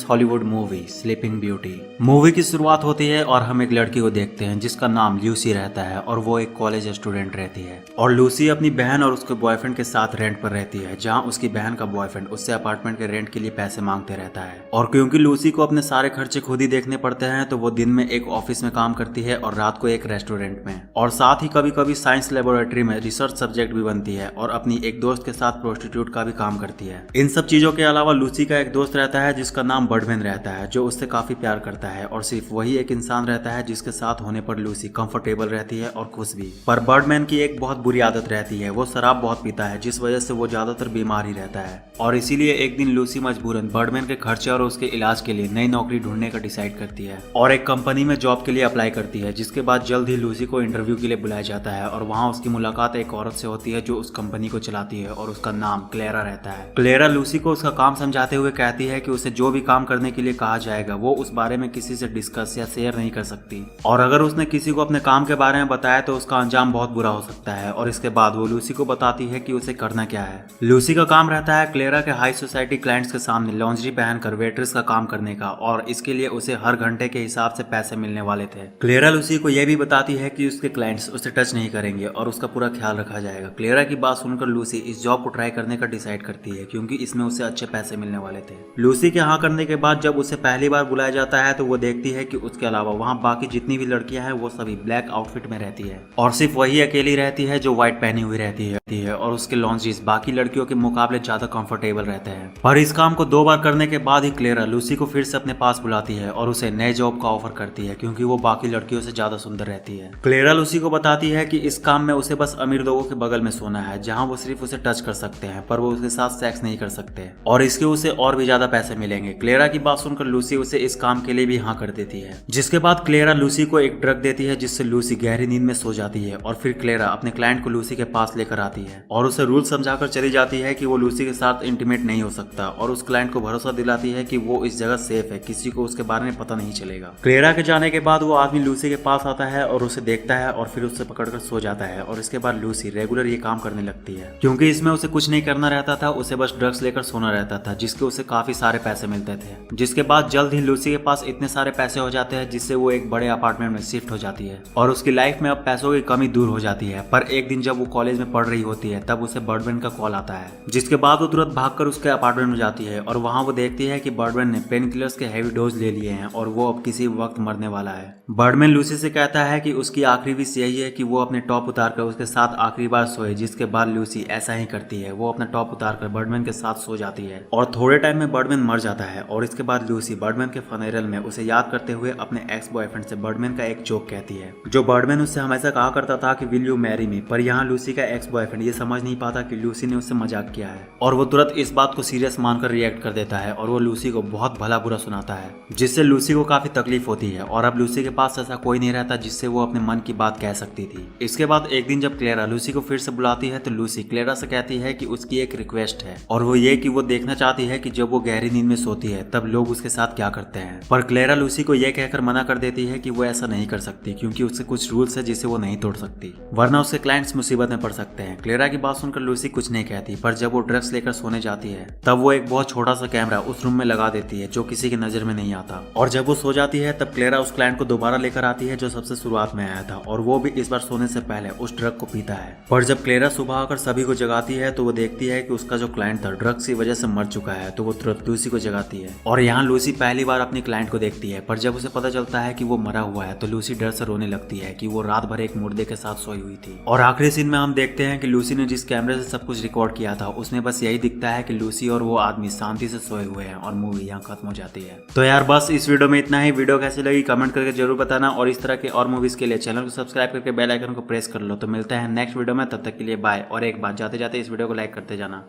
Hollywood movie sleeping beauty. Movie की शुरुआत होती है और हम एक लड़की को देखते हैं जिसका नाम लूसी रहता है और वो एक कॉलेज स्टूडेंट रहती है। और लूसी अपनी बहन और उसके बॉयफ्रेंड के साथ रेंट पर रहती है, जहाँ उसकी बहन का बॉयफ्रेंड उससे अपार्टमेंट के रेंट के लिए पैसे मांगते रहता है। और क्योंकि लूसी को अपने सारे खर्चे खुद ही देखने पड़ते हैं तो वो दिन में एक ऑफिस में काम करती है और रात को एक रेस्टोरेंट में, और साथ ही कभी कभी साइंस लेबोरेटरी में रिसर्च सब्जेक्ट भी बनती है और अपनी एक दोस्त के साथ प्रोस्टिट्यूट का भी काम करती है। इन सब चीजों के अलावा लूसी का एक दोस्त रहता है जिसका नाम बर्डमैन रहता है, जो उससे काफी प्यार करता है और सिर्फ वही एक इंसान रहता है जिसके साथ होने पर लूसी कंफर्टेबल रहती है और खुश भी। पर बर्डमैन की एक बहुत बुरी आदत रहती है, वो शराब बहुत पीता है जिस वजह से वो ज्यादातर बीमार ही रहता है। और इसीलिए एक दिन लूसी मजबूरन बर्डमैन के खर्चे और उसके इलाज के लिए नई नौकरी ढूंढने का डिसाइड करती है और एक कंपनी में जॉब के लिए अप्लाई करती है, जिसके बाद जल्द ही लूसी को इंटरव्यू के लिए बुलाया जाता है और वहाँ उसकी मुलाकात एक औरत से होती है जो उस कंपनी को चलाती है और उसका नाम क्लेरा रहता है। क्लेरा लूसी को उसका काम समझाते हुए कहती है कि उसे जो भी काम करने के लिए कहा जाएगा वो उस बारे में किसी से डिस्कस या शेयर नहीं कर सकती, और अगर उसने किसी को अपने काम के बारे में बताया तो उसका अंजाम बहुत बुरा हो सकता है। और इसके बाद वो लूसी को बताती है कि उसे करना क्या है। लूसी का काम रहता है क्लेरा के हाई सोसाइटी क्लाइंट्स के सामने लॉन्ड्री पहनकर वेट्रेस का काम करने का, और इसके लिए उसे हर घंटे के हिसाब से पैसे मिलने वाले थे। क्लेरा लूसी को यह भी बताती है कि उसके क्लाइंट्स उसे टच नहीं करेंगे और उसका पूरा ख्याल रखा जाएगा। क्लेरा की बात सुनकर लूसी इस जॉब को ट्राई करने का डिसाइड करती है क्योंकि इसमें उसे अच्छे पैसे मिलने वाले थे। लूसी के हाँ करने के बाद जब उसे पहली बार बुलाया जाता है तो वो देखती है कि उसके अलावा वहाँ बाकी जितनी भी लड़कियां हैं वो सभी ब्लैक आउटफिट में रहती है और सिर्फ वही अकेली रहती है जो व्हाइट पहनी हुई रहती है और उसके लॉन्ड्रीज बाकी लड़कियों के मुकाबले ज्यादा कंफर्टेबल रहते हैं। पर इस काम को 2 बार करने के बाद ही क्लेरा लूसी को फिर से अपने पास बुलाती है और उसे नए जॉब का ऑफर करती है क्योंकि वो बाकी लड़कियों से ज्यादा सुंदर रहती है। क्लेरा लूसी को बताती है कि इस काम में उसे बस अमीर लोगों के बगल में सोना है जहाँ वो सिर्फ उसे टच कर सकते हैं पर वो उसके साथ सेक्स नहीं कर सकते, और इसके उसे और भी ज्यादा पैसे मिलेंगे। क्लेरा की बात सुनकर लूसी उसे इस काम के लिए भी हाँ कर देती है, जिसके बाद क्लेरा लूसी को एक ड्रग देती है जिससे लूसी गहरी नींद में सो जाती है। और फिर क्लेरा अपने क्लाइंट को लूसी के पास लेकर आती है और उसे रूल समझाकर चली जाती है कि वो लूसी के साथ इंटीमेट नहीं हो सकता, और उस क्लाइंट को भरोसा दिलाती है कि वो इस जगह सेफ है, किसी को उसके बारे में पता नहीं चलेगा। क्लेरा के जाने के बाद वो आदमी लूसी के पास आता है और उसे देखता है और फिर उससे पकड़कर सो जाता है, और इसके बाद लूसी रेगुलर ये काम करने लगती है क्योंकि इसमें उसे कुछ नहीं करना रहता था, उसे बस ड्रग्स लेकर सोना रहता था जिसके उसे काफी सारे पैसे मिलते थे। जिसके बाद जल्द ही लूसी के पास इतने सारे पैसे हो जाते हैं जिससे वो एक बड़े अपार्टमेंट में शिफ्ट हो जाती है और उसकी लाइफ में अब पैसों की कमी दूर हो जाती है। पर एक दिन जब वो कॉलेज में पढ़ रही होती है तब उसे बर्डमैन का कॉल आता है, जिसके बाद वो तुरंत भागकर उसके अपार्टमेंट में जाती है और वहाँ वो देखती है कि बर्डमैन ने पेन किलर्स के हैवी डोज ले लिए हैं और वो अब किसी वक्त मरने वाला है। बर्डमैन लूसी से कहता है कि उसकी आखिरी विश यही है कि वो अपने टॉप उतारकर उसके साथ आखिरी बार सोए, जिसके बाद लूसी ऐसा ही करती है। वो अपना टॉप उतारकर बर्डमैन के साथ सो जाती है और थोड़े टाइम में बर्डमैन मर जाता है। और इसके बाद लूसी बर्डमैन के फनेरल में उसे याद करते हुए अपने एक्स बॉयफ्रेंड से बर्डमैन का एक जोक कहती है, जो बर्डमैन उससे हमेशा कहा करता था कि विल यू मैरी मी। पर यहाँ लूसी का एक्स बॉयफ्रेंड ये समझ नहीं पाता कि लूसी ने उससे मजाक किया है और वो तुरंत इस बात को सीरियस मानकर रिएक्ट कर देता है और वो लूसी को बहुत भला बुरा सुनाता है, जिससे लूसी को काफी तकलीफ होती है। और अब लूसी के पास ऐसा कोई नहीं रहता जिससे वो अपने मन की बात कह सकती थी। इसके बाद एक दिन जब क्लेरा लूसी को फिर से बुलाती है तो लूसी क्लेरा से कहती है कि उसकी एक रिक्वेस्ट है, और वो ये कि वो देखना चाहती है कि जब वो गहरी नींद में सोती है तब लोग उसके साथ क्या करते हैं। पर क्लेरा लूसी को यह कहकर मना कर देती है कि वो ऐसा नहीं कर सकती क्योंकि उससे कुछ रूल्स है जिसे वो नहीं तोड़ सकती, वरना उसके क्लाइंट्स मुसीबत में पड़ सकते हैं। क्लेरा की बात सुनकर लूसी कुछ नहीं कहती, पर जब वो ड्रग्स लेकर सोने जाती है तब वो एक बहुत छोटा सा कैमरा उस रूम में लगा देती है जो किसी की नजर में नहीं आता। और जब वो सो जाती है तब क्लेरा उस क्लाइंट को दोबारा लेकर आती है जो सबसे शुरुआत में आया था, और वो भी इस बार सोने से पहले उस ड्रग को पीता है। पर जब क्लेरा सुबह आकर सभी को जगाती है तो वो देखती है कि उसका जो क्लाइंट था ड्रग्स की वजह से मर चुका है, तो वो तुरंत लूसी को जगाती है। और यहाँ लूसी पहली बार अपनी क्लाइंट को देखती है, पर जब उसे पता चलता है कि वो मरा हुआ है तो लूसी डर से रोने लगती है कि वो रात भर एक मुर्दे के साथ सोई हुई थी। और आखिरी सीन में हम देखते हैं कि लूसी ने जिस कैमरे से सब कुछ रिकॉर्ड किया था उसमें बस यही दिखता है कि लूसी और वो आदमी शांति से सोए हुए हैं और मूवी यहाँ खत्म हो जाती है। तो यार बस इस वीडियो में इतना ही। वीडियो कैसी लगी कमेंट करके जरूर बताना, और इस तरह के और मूवीज के लिए चैनल को सब्सक्राइब करके बेल आइकन को प्रेस कर लो। तो मिलते हैं नेक्स्ट वीडियो में, तब तक के लिए बाय। और एक बात जाते जाते इस वीडियो को लाइक करते जाना।